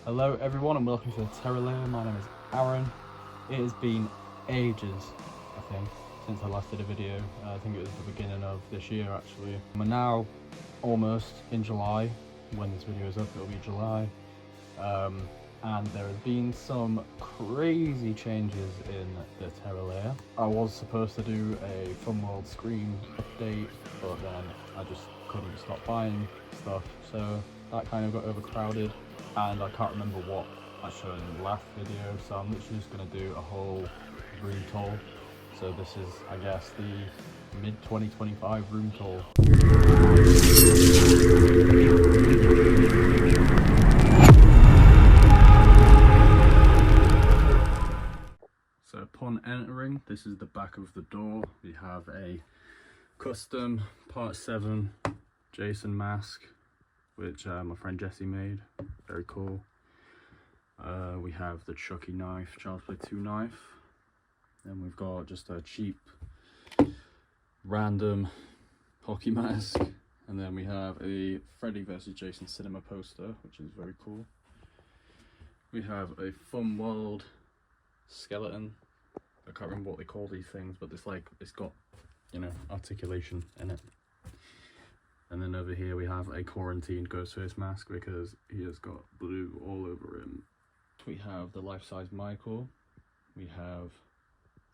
Hello everyone and welcome to the Terra Lair. My name is Aaron. It has been ages, I think, since I last did a video. I think it was the beginning of this year actually. We're now almost in July. When this video is up, it'll be July. And there have been some crazy changes in the Terra Lair. I was supposed to do a Fun World Scream update, but then I just couldn't stop buying stuff, so that kind of got overcrowded, and I can't remember what I showed in the last video, so I'm literally just going to do a whole room tour. So this is, I guess, the mid-2025 room tour. So upon entering, this is the back of the door. We have a custom Part 7 Jason mask, which my friend Jesse made. Very cool. We have the Chucky knife, Child's Play 2 knife. Then we've got just a cheap, random hockey mask. And then we have a Freddy vs Jason cinema poster, which is very cool. We have a Fun World skeleton. I can't remember what they call these things, but it's got, you know, articulation in it. And then over here we have a quarantined Ghostface mask because he has got blue all over him. We have the life-size Michael. We have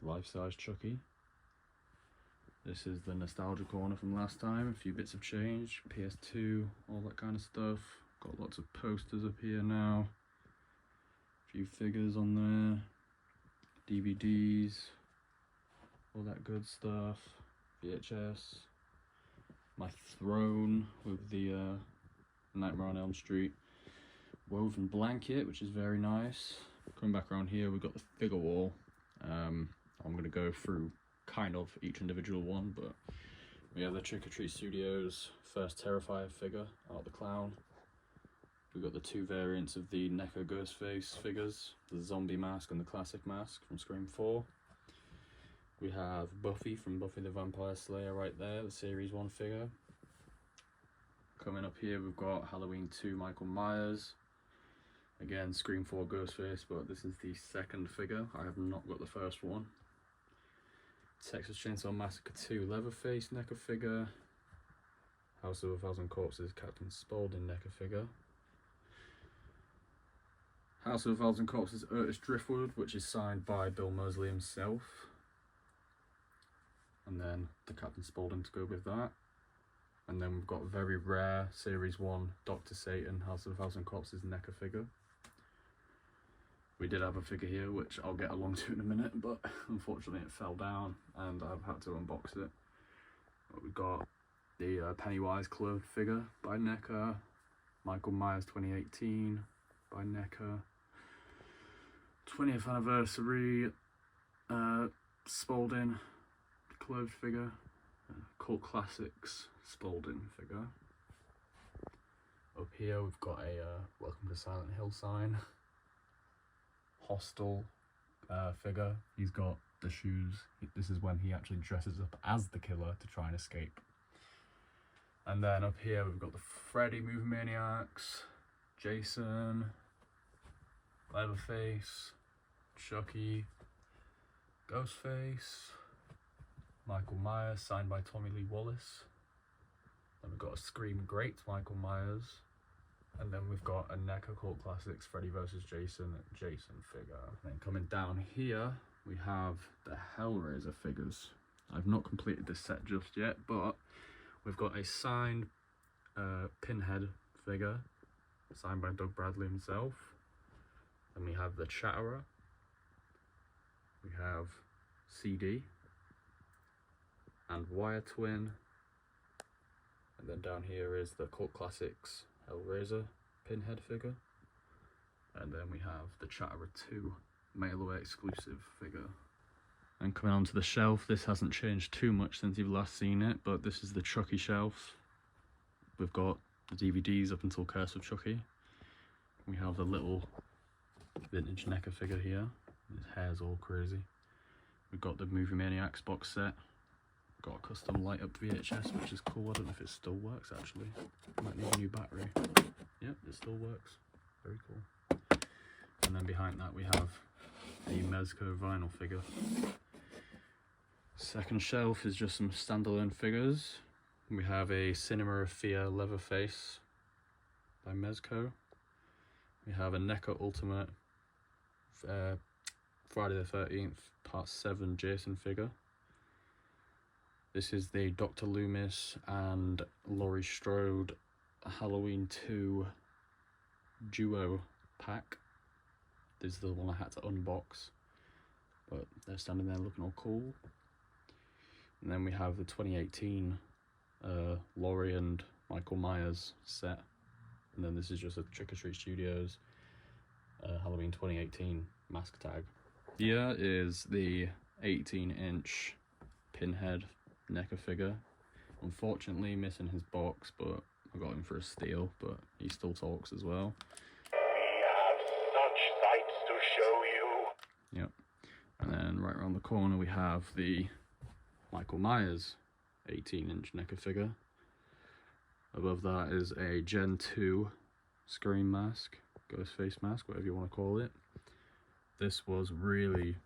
life-size Chucky. This is the nostalgia corner from last time. A few bits have changed. PS2, all that kind of stuff. Got lots of posters up here now. A few figures on there. DVDs. All that good stuff. VHS. My throne with the Nightmare on Elm Street woven blanket, which is very nice. Coming back around here, we've got the figure wall. I'm going to go through kind of each individual one, but we have the Trick or Treat Studios first Terrifier figure, Art the Clown. We've got the two variants of the NECA Ghostface figures, the zombie mask and the classic mask from Scream 4. We have Buffy from Buffy the Vampire Slayer right there, the Series 1 figure. Coming up here we've got Halloween 2 Michael Myers. Again, Scream 4 Ghostface, but this is the second figure. I have not got the first one. Texas Chainsaw Massacre 2 Leatherface NECA figure. House of a Thousand Corpses Captain Spaulding NECA figure. House of a Thousand Corpses Otis Driftwood, which is signed by Bill Moseley himself. And then the Captain Spaulding to go with that. And then we've got a very rare Series 1 Dr. Satan House of a Thousand Corpses NECA figure. We did have a figure here, which I'll get along to in a minute, but unfortunately it fell down and I've had to unbox it. But we've got the Pennywise clothed figure by NECA. Michael Myers 2018 by NECA. 20th anniversary Spaulding clothed figure. Cult Classics Spaulding figure. Up here we've got a Welcome to Silent Hill sign. Hostel figure. He's got the shoes. This is when he actually dresses up as the killer to try and escape. And then up here we've got the Freddy Movie Maniacs, Jason, Leatherface, Chucky, Ghostface, Michael Myers signed by Tommy Lee Wallace. Then we've got a Scream Great Michael Myers. And then we've got a NECA Cult Classics Freddy vs Jason figure. Then coming down here, we have the Hellraiser figures. I've not completed this set just yet, but we've got a signed Pinhead figure, signed by Doug Bradley himself. Then we have the Chatterer. We have CD. And Wire Twin. And then down here is the Cult Classics Hellraiser Pinhead figure. And then we have the Chatterer 2 mail-away exclusive figure. And coming onto the shelf, this hasn't changed too much since you've last seen it, but this is the Chucky shelf. We've got the DVDs up until Curse of Chucky. We have the little vintage NECA figure here. His hair's all crazy. We've got the Movie Maniacs box set. Got a custom light up VHS, which is cool. I don't know if it still works actually. Might need a new battery. Yep, it still works. Very cool. then behind that we have a Mezco vinyl figure. Second shelf is just some standalone figures. We have a Cinema of Fear Leatherface by Mezco. We have a NECA Ultimate Friday the 13th Part 7 Jason figure. This is the Dr. Loomis and Laurie Strode Halloween 2 duo pack. This is the one I had to unbox, but they're standing there looking all cool. And then we have the 2018 Laurie and Michael Myers set. And then this is just a Trick or Treat Studios Halloween 2018 mask tag. Here is the 18-inch Pinhead NECA figure. Unfortunately missing his box, but I got him for a steal, but he still talks as well. We have such sights to show you. Yep. And then right around the corner we have the Michael Myers 18-inch NECA figure. Above that is a Gen 2 Scream mask, Ghostface mask, whatever you want to call it. This was really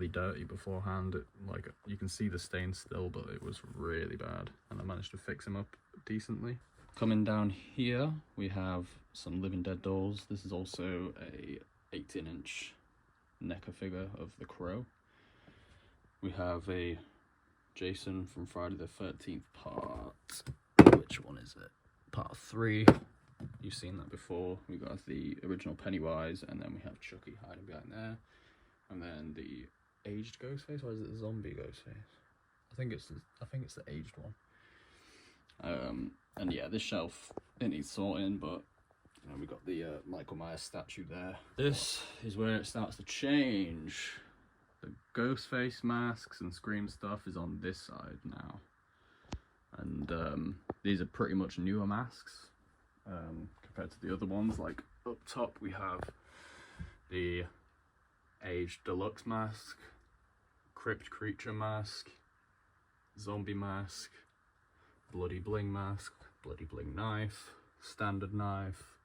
dirty beforehand. Like, you can see the stain still, but it was really bad, and I managed to fix him up decently. Coming down here we have some Living Dead dolls. This is also a 18-inch NECA figure of the Crow. We have a Jason from Friday the 13th part, which one is it? Part 3. You've seen that before. We got the original Pennywise, and then we have Chucky hiding behind there, and then the aged Ghostface, or is it the zombie Ghostface? I think it's the aged one. And yeah, this shelf, it needs sorting, but you know, we got the Michael Myers statue there. This is where it starts to change. The Ghostface masks and Scream stuff is on this side now, and these are pretty much newer masks compared to the other ones. Like up top we have the aged deluxe mask, crypt creature mask, zombie mask, bloody bling mask, bloody bling knife, standard knife.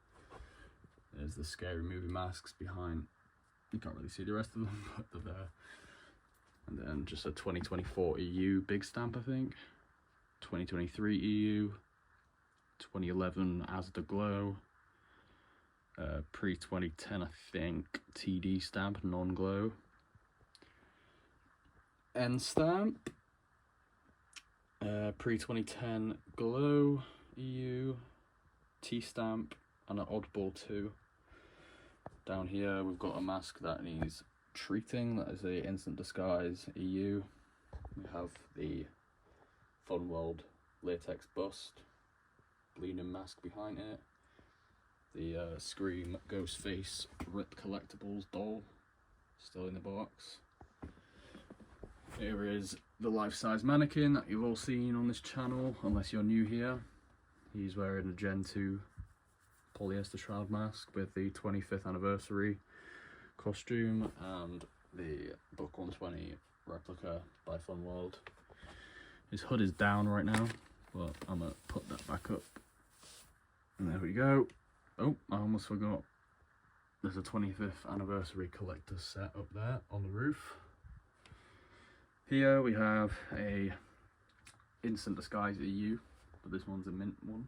There's the scary movie masks behind. You can't really see the rest of them, but they're there. And then just a 2024 EU big stamp, I think. 2023 EU. 2011 Asda Glow. Pre-2010, I think, TD stamp, non-glow. N stamp. Pre-2010 Glow EU. T stamp, and an Oddball 2. Down here we've got a mask that needs treating, that is a Instant Disguise EU. We have the Fun World latex bust, bleeding mask behind it. The Scream Ghostface Rip Collectibles doll, still in the box. Here is the life-size mannequin that you've all seen on this channel, unless you're new here. He's wearing a Gen 2 polyester shroud mask with the 25th anniversary costume and the Book 120 replica by Fun World. His hood is down right now, but I'm gonna put that back up. And there we go. Oh, I almost forgot. There's a 25th anniversary collector's set up there on the roof. Here we have a Instant Disguise EU, but this one's a mint one.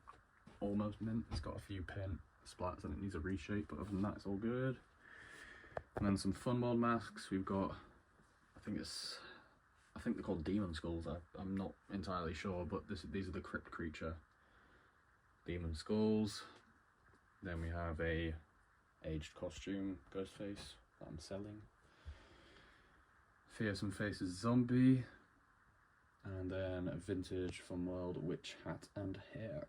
Almost mint. It's got a few paint splats and it needs a reshape, but other than that it's all good. And then some Fun World masks. We've got, I think they're called Demon Skulls. I'm not entirely sure, but these are the Crypt Creature Demon Skulls. Then we have a aged costume Ghostface that I'm selling. Fearsome Faces Zombie. And then a vintage Fun World Witch Hat and Hair.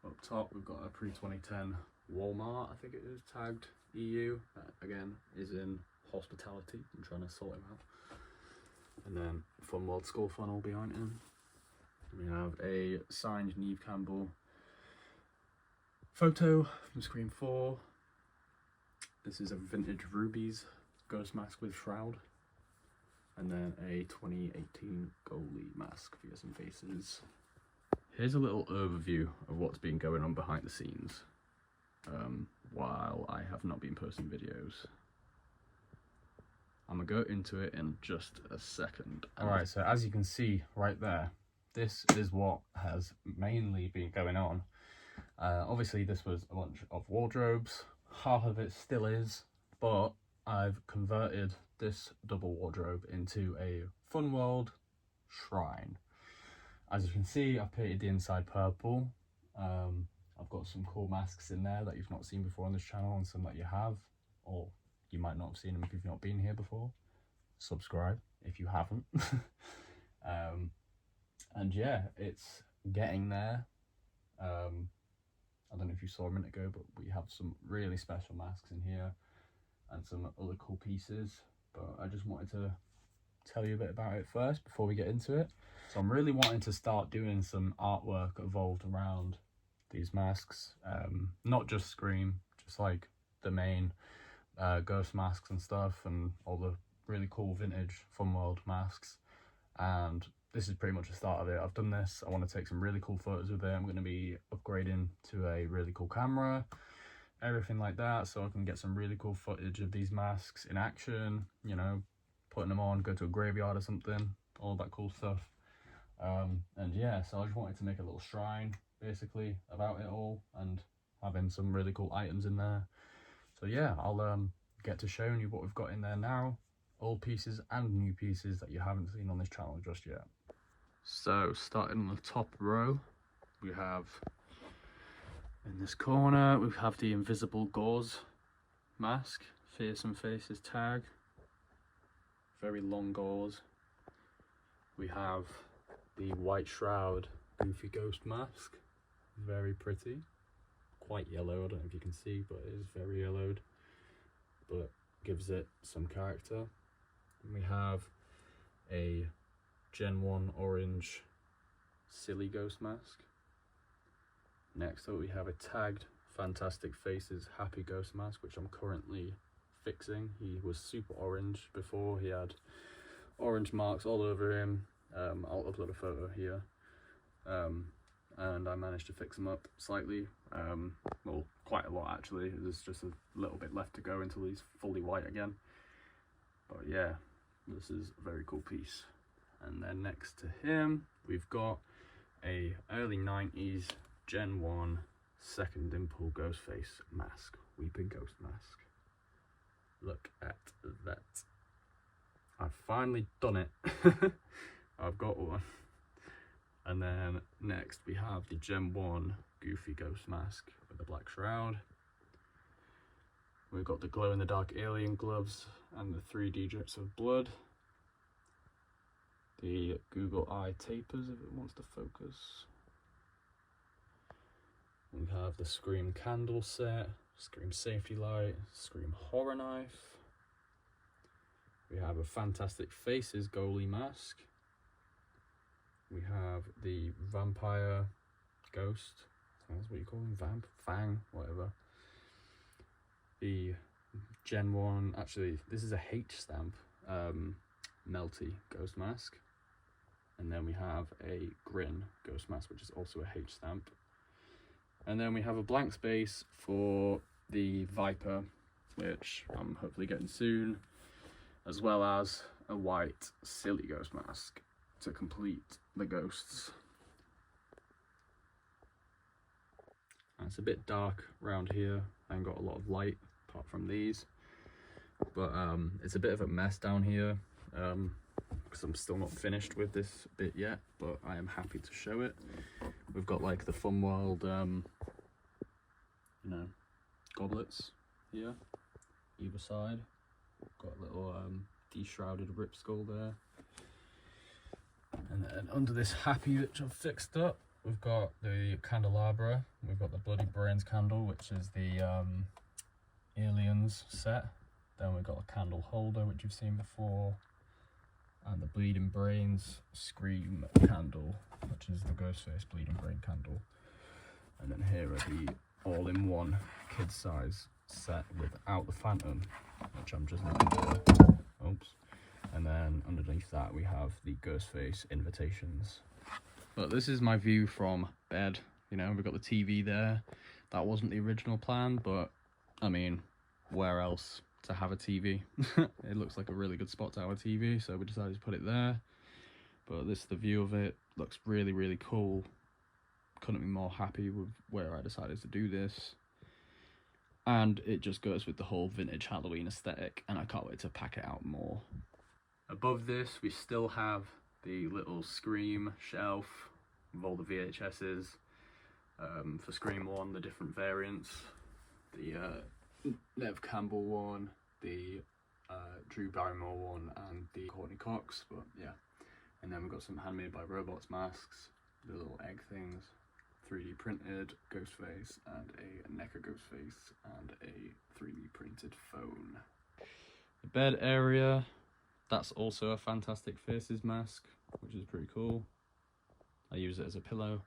Up top we've got a pre-2010 Walmart, I think it is, tagged EU. That again is in hospitality. I'm trying to sort him out. And then Fun World Skull Funnel behind him. We have a signed Neve Campbell photo from Scream 4. This is a vintage Rubies ghost mask with shroud. And then a 2018 Goalie mask, Fearsome Faces. Here's a little overview of what's been going on behind the scenes while I have not been posting videos. I'm gonna go into it in just a second. Alright, so as you can see right there, this is what has mainly been going on. Obviously this was a bunch of wardrobes, half of it still is, but I've converted this double wardrobe into a fun world shrine. As you can see, I've painted the inside purple. I've got some cool masks in there that you've not seen before on this channel, and some that you have, or you might not have seen them if you've not been here before. Subscribe if you haven't. And yeah, it's getting there. I don't know if you saw a minute ago, but we have some really special masks in here and some other cool pieces, but I just wanted to tell you a bit about it first before we get into it. So I'm really wanting to start doing some artwork evolved around these masks, not just Scream, just like the main ghost masks and stuff, and all the really cool vintage fun world masks. And this is pretty much the start of it. I've done this. I want to take some really cool photos with it. I'm going to be upgrading to a really cool camera, everything like that, so I can get some really cool footage of these masks in action, you know, putting them on, go to a graveyard or something, all that cool stuff. And yeah, so I just wanted to make a little shrine basically about it all, and having some really cool items in there. So yeah, I'll get to showing you what we've got in there now, old pieces and new pieces that you haven't seen on this channel just yet. So starting on the top row, we have in this corner, we have the Invisible Gauze mask, Fearsome Faces tag, very long gauze. We have the White Shroud Goofy Ghost mask, very pretty, quite yellow, I don't know if you can see, but it is very yellowed, but gives it some character. And we have a Gen 1 orange Silly Ghost mask. Next up we have a tagged Fantastic Faces Happy Ghost mask, which I'm currently fixing. He was super orange before, he had orange marks all over him. I'll upload a photo here. And I managed to fix him up slightly, well, quite a lot actually. There's just a little bit left to go until he's fully white again. But yeah, this is a very cool piece. And then next to him, we've got a early 90s Gen 1 Second Dimple Ghostface mask, Weeping Ghost mask. Look at that. I've finally done it. I've got one. And then next we have the Gen 1 Goofy Ghost mask with the black shroud. We've got the glow-in-the-dark alien gloves and the 3D drips of blood. The Google Eye tapers if it wants to focus. We have the Scream candle set, Scream safety light, Scream horror knife. We have a Fantastic Faces goalie mask. We have the vampire ghost, that's what you call him, vamp, fang, whatever. The Gen 1, actually this is a H stamp, melty ghost mask. And then we have a Grin ghost mask, which is also a H stamp. And then we have a blank space for the Viper, which I'm hopefully getting soon, as well as a white Silly Ghost mask to complete the ghosts. And it's a bit dark around here. I ain't got a lot of light apart from these, but it's a bit of a mess down here because I'm still not finished with this bit yet, but I am happy to show it. We've got like the Fun World you know, goblets here either side. Got a little de-shrouded Rip Skull there. And then under this happy, which I've fixed up, we've got the candelabra. We've got the Bloody Brains candle, which is the Aliens set. Then we've got a candle holder, which you've seen before, and the Bleeding Brains Scream candle, which is the Ghostface Bleeding Brain candle. And then here are the all-in-one kid size set without the Phantom, which I'm just looking for. Oops. And then underneath that we have the Ghostface invitations. But this is my view from bed. You know, we've got the TV there. That wasn't the original plan, but I mean, where else to have a TV. It looks like a really good spot to have a TV, so we decided to put it there. But this is the view of it. Looks really, really cool. Couldn't be more happy with where I decided to do this. And it just goes with the whole vintage Halloween aesthetic, and I can't wait to pack it out more. Above this, we still have the little Scream shelf with all the VHSs. For Scream 1, the different variants. The Nev Campbell one, the Drew Barrymore one, and the Courtney Cox, but yeah. And then we've got some Handmade by Robots masks, the little egg things, 3D printed Ghostface, and a NECA Ghostface, and a 3D printed phone. The bed area, that's also a Fantastic Faces mask, which is pretty cool. I use it as a pillow.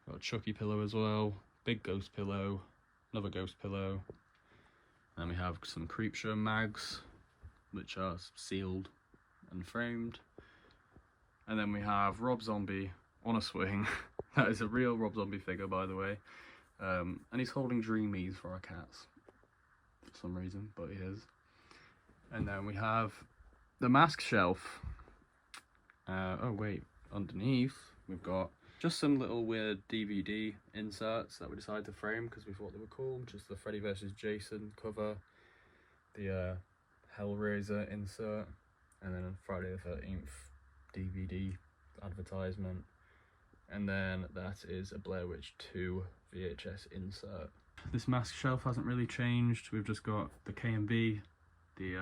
Got a Chucky pillow as well, big ghost pillow, another ghost pillow. And we have some Creepshow mags, which are sealed and framed. And then we have Rob Zombie on a swing. That is a real Rob Zombie figure, by the way. And he's holding Dreamies for our cats, for some reason, but he is. And then we have the mask shelf. Oh wait, underneath we've got just some little weird DVD inserts that we decided to frame because we thought they were cool. Just the Freddy vs. Jason cover, the Hellraiser insert, and then Friday the 13th DVD advertisement. And then that is a Blair Witch 2 VHS insert. This mask shelf hasn't really changed. We've just got the K&B, the,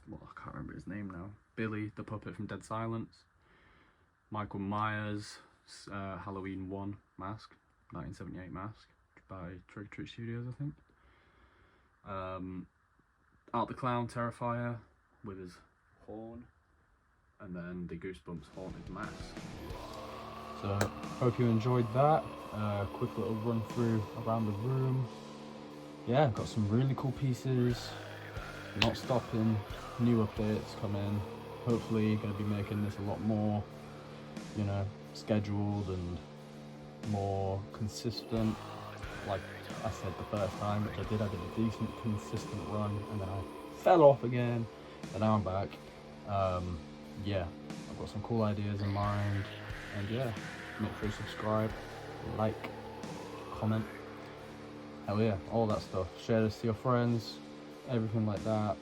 well, I can't remember his name now. Billy, the puppet from Dead Silence. Michael Myers, Halloween 1 mask, 1978 mask by Trick or Treat Studios, I think. Art the Clown Terrifier with his horn, and then the Goosebumps Haunted mask. So, hope you enjoyed that. Quick little run through around the room. Yeah, got some really cool pieces. Not stopping. New updates coming. Hopefully, going to be making this a lot more, you know, scheduled and more consistent. Like I said the first time, which I did a decent, consistent run, and then I fell off again, and now I'm back. Yeah, I've got some cool ideas in mind, and yeah, make sure you subscribe, like, comment, hell yeah, all that stuff. Share this to your friends, everything like that.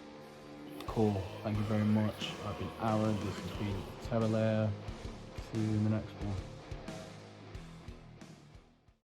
Cool, thank you very much. I've been Aaron, this has been Lair. See you in the next one.